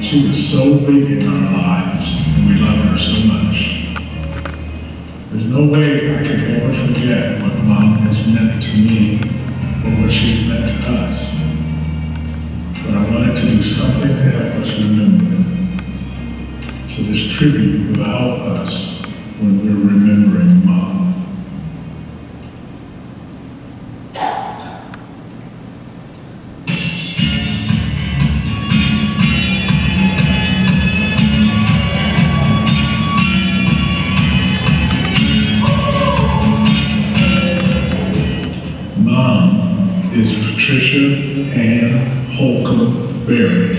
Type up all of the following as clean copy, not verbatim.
She was so big in our lives, and we love her so much. There's no way I can ever forget what Mom has meant to me or what she's meant to us. But I wanted to do something to help us remember. So this tribute will help us when we're remembering Mom. Is Patricia Ann Holcomb Berry.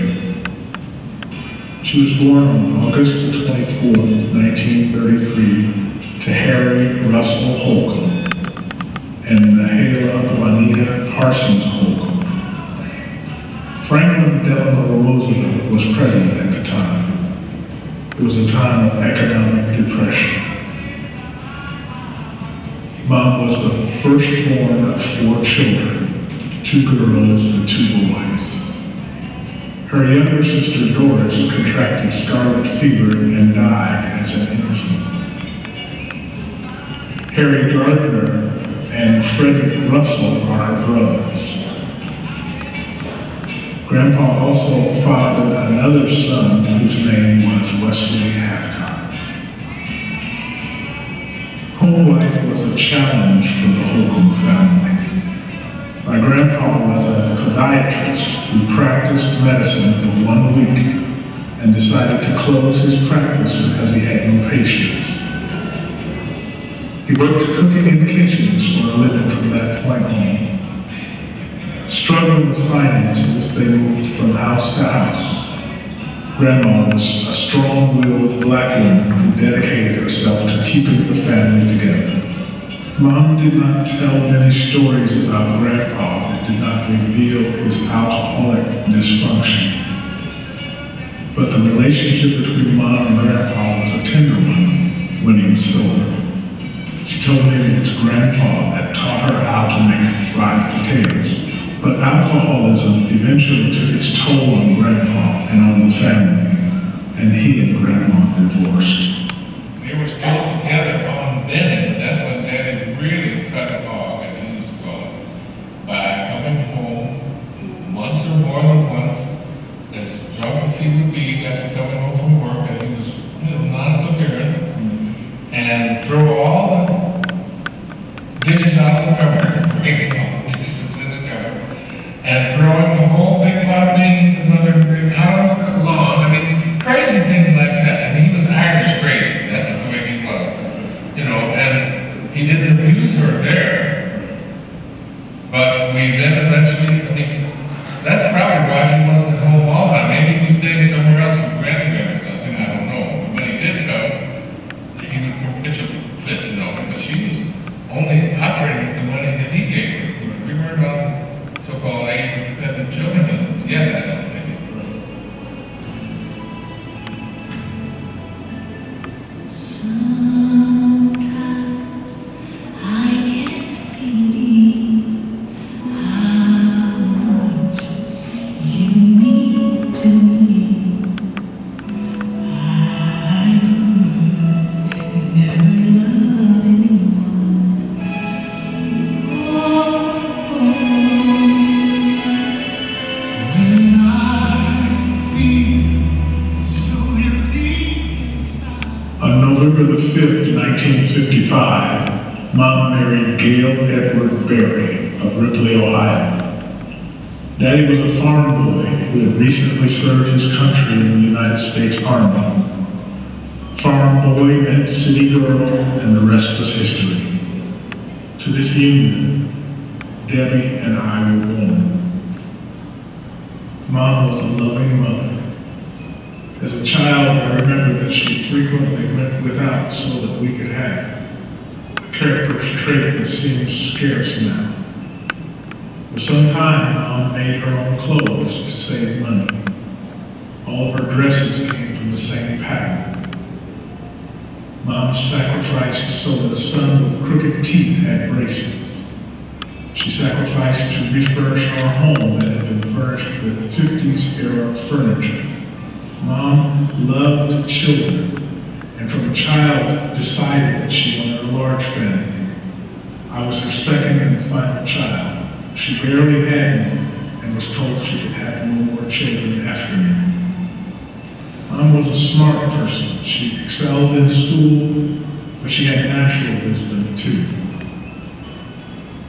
She was born on August 24, 1933 to Harry Russell Holcomb and Mahala Juanita Parsons Holcomb. Franklin Delano Roosevelt was president at the time. It was a time of economic depression. Mom was the firstborn of 4 children. 2 girls and 2 boys. Her younger sister Doris contracted scarlet fever and died as an infant. Harry Gardner and Frederick Russell are her brothers. Grandpa also fathered another son whose name was Wesley Hathcott. Home life was a challenge for the Holcomb family. My grandpa was a podiatrist who practiced medicine for 1 week and decided to close his practice because he had no patients. He worked cooking in kitchens for a living from that point on. Struggling with finances, they moved from house to house. Grandma was a strong-willed black woman who dedicated herself to keeping the family together. Mom did not tell many stories about Grandpa that did not reveal his alcoholic dysfunction. But the relationship between Mom and Grandpa was a tender one when he was sober. She told me it was Grandpa that taught her how to make fried potatoes. But alcoholism eventually took its toll on Grandpa and on the family, and he and Grandma divorced. They were still together on Bennett. That's when Daddy really cut a hog, as he used to call it, by coming home once or more than once, as drunk as he would be after coming home from work, and he was, non-coherent, and throw all the dishes out of the cupboard, breaking all the dishes in the cupboard, and throwing the whole big pot of beans and other out on the lawn. I mean, crazy things like that. And he was Irish crazy. That's the way he was, and he didn't abuse her there. But we then eventually, that's probably why he wasn't at home all the time. Maybe he was staying somewhere else with Grandma or something, I don't know. But when he did come, he would pitch a fit, because she was only operating with the money that he gave her. We weren't on so-called age-dependent children yet, I don't think. November the 5th, 1955, Mom married Gail Edward Berry of Ripley, Ohio. Daddy was a farm boy who had recently served his country in the United States Army. Farm boy met city girl, and the rest was history. To this union, Debbie and I were born. Mom was a loving mother. As a child, I remember that she frequently went without so that we could have. A character trait that seems scarce now. For some time, Mom made her own clothes to save money. All of her dresses came from the same pattern. Mom sacrificed so that a son with crooked teeth had braces. She sacrificed to refurnish our home that had been furnished with 50s era furniture. Mom loved children, and from a child decided that she wanted a large family. I was her second and final child. She barely had me and was told she could have no more children after me. Mom was a smart person. She excelled in school, but she had natural wisdom too.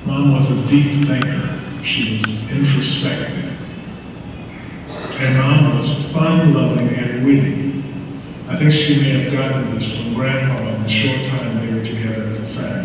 Mom was a deep thinker. She was introspective. And Mom was fun-loving and witty. I think she may have gotten this from Grandpa in the short time they were together as a family.